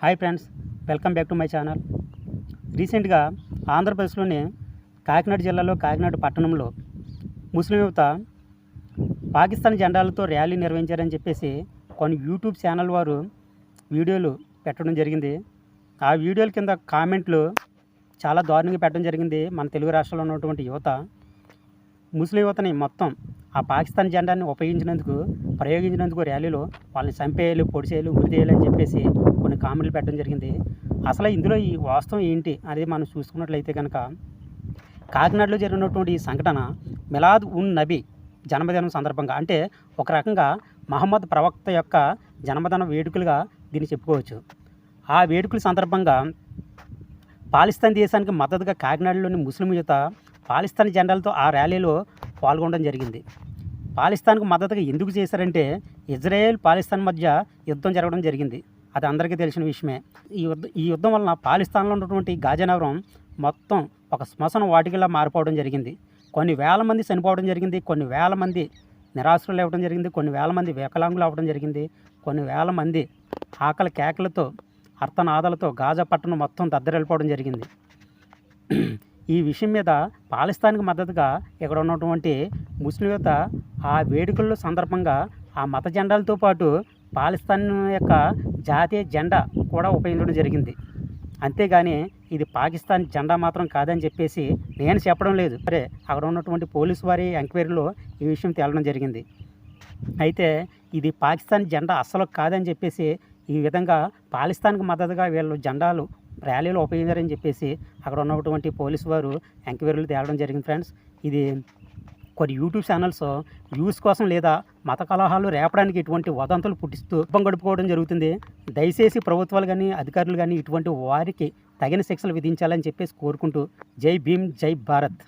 Hi friends, welcome back to my channel. రీసెంట్గా ఆంధ్రప్రదేశ్లోని కాకినాడ జిల్లాలో కాకినాడ పట్టణంలో ముస్లిం యువత పాకిస్తాన్ జెండాలతో ర్యాలీ నిర్వహించారని చెప్పేసి కొన్ని యూట్యూబ్ ఛానల్ వారు వీడియోలు పెట్టడం జరిగింది. ఆ వీడియోల కింద కామెంట్లు చాలా దారుణంగా పెట్టడం జరిగింది. మన తెలుగు రాష్ట్రాల్లో ఉన్నటువంటి యువత ముస్లిం యువతని మొత్తం ఆ పాకిస్తాన్ జెండాన్ని ప్రయోగించినందుకు ర్యాలీలో వాళ్ళని చంపేయాలి, పొడిచేయాలి, ఉరిదేయాలి అని చెప్పేసి కొన్ని కామెంట్లు పెట్టడం జరిగింది. అసలు ఇందులో ఈ వాస్తవం ఏంటి అనేది మనం చూసుకున్నట్లయితే కనుక కాకినాడలో జరిగినటువంటి ఈ సంఘటన మిలాద్ ఉన్ నబీ జన్మదినం సందర్భంగా, అంటే ఒక రకంగా మహమ్మద్ ప్రవక్త యొక్క జన్మదిన వేడుకలుగా దీన్ని చెప్పుకోవచ్చు. ఆ వేడుకల సందర్భంగా పాకిస్తాన్ దేశానికి మద్దతుగా కాకినాడలోని ముస్లిం యువత పాకిస్తాన్ జెండాలతో ఆ ర్యాలీలో పాల్గొనడం జరిగింది. పాకిస్తాన్కు మద్దతుగా ఎందుకు చేశారంటే ఇజ్రాయెల్ పాకిస్తాన్ మధ్య యుద్ధం జరగడం జరిగింది. అది అందరికీ తెలిసిన విషయమే. ఈ యుద్ధం వలన పాకిస్తాన్లో ఉన్నటువంటి గాజా నగరం మొత్తం ఒక శ్మశాన వాటికలా మారిపోవడం జరిగింది. కొన్ని వేల మంది చనిపోవడం జరిగింది, కొన్ని వేల మంది నిరాశ్రులు అవ్వడం జరిగింది, కొన్ని వేల మంది వికలాంగులు అవ్వడం జరిగింది, కొన్ని వేల మంది ఆకలి కేకలతో అర్థనాదాలతో గాజా పట్టణం మొత్తం దద్దరిల్లిపోవడం జరిగింది. ఈ విషయం మీద పాకిస్తాన్కి మద్దతుగా ఇక్కడ ఉన్నటువంటి ముస్లిం యువత ఆ వేడుకల సందర్భంగా ఆ మత జెండాలతో పాటు పాకిస్తాన్ యొక్క జాతీయ జెండా కూడా ఉపయోగించడం జరిగింది. అంతేగాని ఇది పాకిస్తాన్ జెండా మాత్రం కాదని చెప్పేసి నేను చెప్పడం లేదు. సరే, అక్కడ ఉన్నటువంటి పోలీసు వారి ఎంక్వైరీలో ఈ విషయం తేలడం జరిగింది. అయితే ఇది పాకిస్తాన్ జెండా అస్సలు కాదని చెప్పేసి ఈ విధంగా పాకిస్తాన్కి మద్దతుగా వీళ్ళు జెండాలు ర్యాలీలో ఉపయోగించారని చెప్పేసి అక్కడ ఉన్నటువంటి పోలీసు వారు ఎంక్వైరీలు తేలడం జరిగింది. ఫ్రెండ్స్, ఇది కొన్ని యూట్యూబ్ ఛానల్స్ వ్యూస్ కోసం లేదా మత కలహాలు రేపడానికి ఇటువంటి వదంతులు పుట్టిస్తూ గడుపుకోవడం జరుగుతుంది. దయచేసి ప్రభుత్వాలు కానీ అధికారులు కానీ ఇటువంటి వారికి తగిన శిక్షలు విధించాలని చెప్పేసి కోరుకుంటూ జై భీమ్, జై భారత్.